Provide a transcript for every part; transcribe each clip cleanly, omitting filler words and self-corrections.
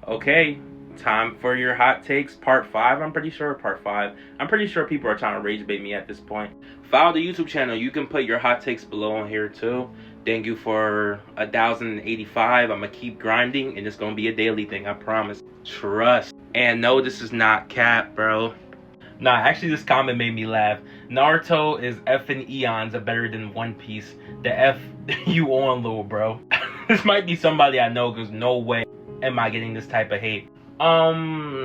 Okay, time for your hot takes part 5. I'm pretty sure part 5. I'm pretty sure people are trying to rage bait me at this point. Follow the YouTube channel. You can put your hot takes below on here too. Thank you for 1,085. I'm gonna keep grinding and it's gonna be a daily thing, I promise. Trust. And no, this is not cap, bro. Nah, actually this comment made me laugh. Naruto is effing eons better than One Piece. The F you on, little bro. This might be somebody I know, because no way am I getting this type of hate.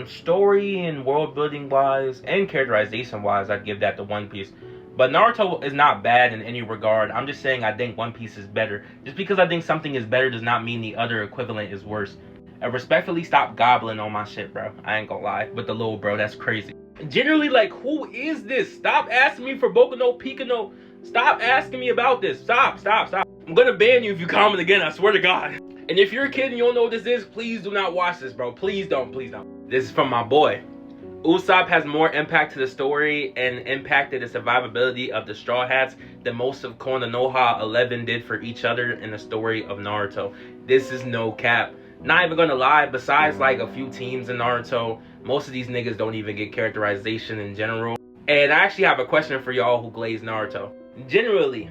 Story and world building wise and characterization wise, I'd give that to One Piece. But Naruto is not bad in any regard. I'm just saying I think One Piece is better. Just because I think something is better does not mean the other equivalent is worse. And respectfully, stop gobbling on my shit, bro. I ain't gonna lie. With the little bro, that's crazy. Generally, like, who is this? Stop asking me for Boku no Pico no. Stop asking me about this. Stop. I'm gonna ban you if you comment again, I swear to God. And if you're a kid and you don't know what this is, please do not watch this, bro. Please don't. This is from my boy. Usopp has more impact to the story and impacted the survivability of the Straw Hats than most of Konoha 11 did for each other in the story of Naruto. This is no cap. Not even gonna lie, besides like a few teams in Naruto, most of these niggas don't even get characterization in general. And I actually have a question for y'all who glaze Naruto. Generally,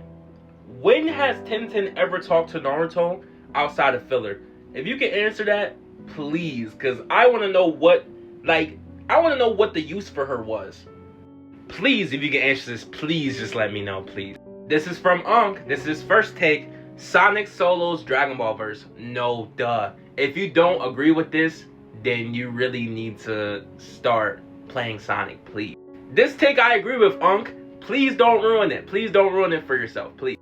when has Tenten ever talked to Naruto outside of filler? If you can answer that, please, because I want to know what, the use for her was. Please, if you can answer this, please just let me know, please. This is from Unk. This is his first take. Sonic Solo's Dragon Ball verse. No, duh. If you don't agree with this, then you really need to start playing Sonic, please. This take I agree with, Unk. Please don't ruin it. Please don't ruin it for yourself, please.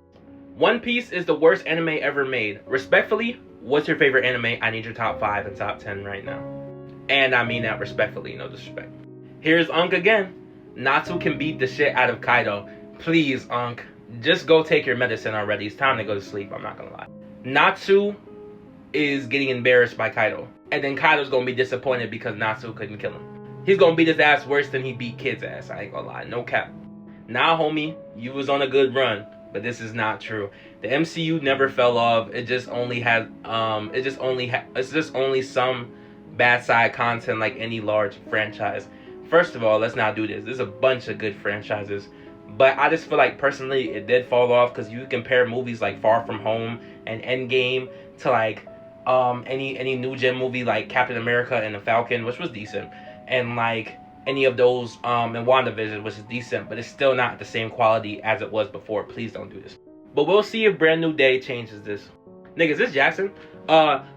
One Piece is the worst anime ever made. Respectfully, what's your favorite anime? I need your top 5 and top 10 right now. And I mean that respectfully, no disrespect. Here's Unk again. Natsu can beat the shit out of Kaido. Please, Unk, just go take your medicine already. It's time to go to sleep, I'm not gonna lie. Natsu is getting embarrassed by Kaido. And then Kaido's gonna be disappointed because Natsu couldn't kill him. He's gonna beat his ass worse than he beat Kid's ass. I ain't gonna lie, no cap. Nah, homie, you was on a good run. But this is not true. The MCU never fell off. It just only has it's just only some bad side content like any large franchise. First of all, let's not do this. There's a bunch of good franchises. But I just feel like personally it did fall off because you compare movies like Far From Home and Endgame to like any new gen movie like Captain America and the Falcon, which was decent. And like any of those in WandaVision, which is decent, but it's still not the same quality as it was before. Please don't do this. But we'll see if Brand New Day changes this. Nigga, is this Jackson?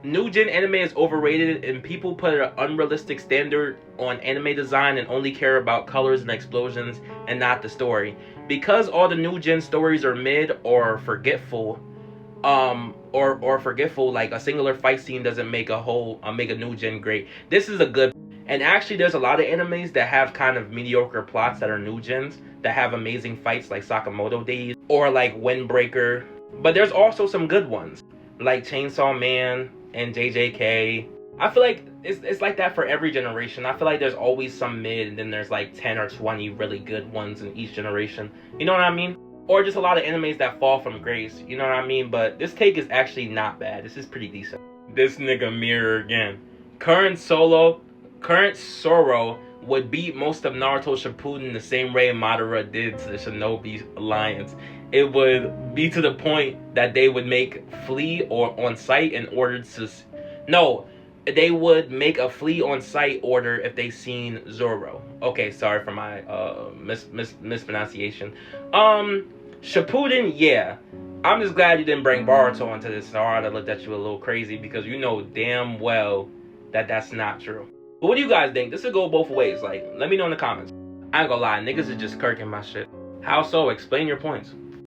New gen anime is overrated and people put an unrealistic standard on anime design and only care about colors and explosions and not the story. Because all the new gen stories are mid or forgetful, like a singular fight scene doesn't make a new gen great. This is a good. And actually, there's a lot of animes that have kind of mediocre plots that are new gens, that have amazing fights like Sakamoto Days, or like Windbreaker. But there's also some good ones, like Chainsaw Man and JJK. I feel like it's like that for every generation. I feel like there's always some mid, and then there's like 10 or 20 really good ones in each generation. You know what I mean? Or just a lot of animes that fall from grace. You know what I mean? But this take is actually not bad. This is pretty decent. This nigga mirror again. Current Zoro would beat most of Naruto Shippuden the same way Madara did to the Shinobi Alliance. It would be to the point that they would make flee or on site in order to... No, they would make a flee on site order if they seen Zoro. Okay, sorry for my mispronunciation. Shippuden, yeah. I'm just glad you didn't bring Boruto into this. Sorry, I looked at you a little crazy because you know damn well that that's not true. But what do you guys think? This will go both ways. Like, let me know in the comments. I ain't gonna lie, niggas is just kirking my shit. How so? Explain your points.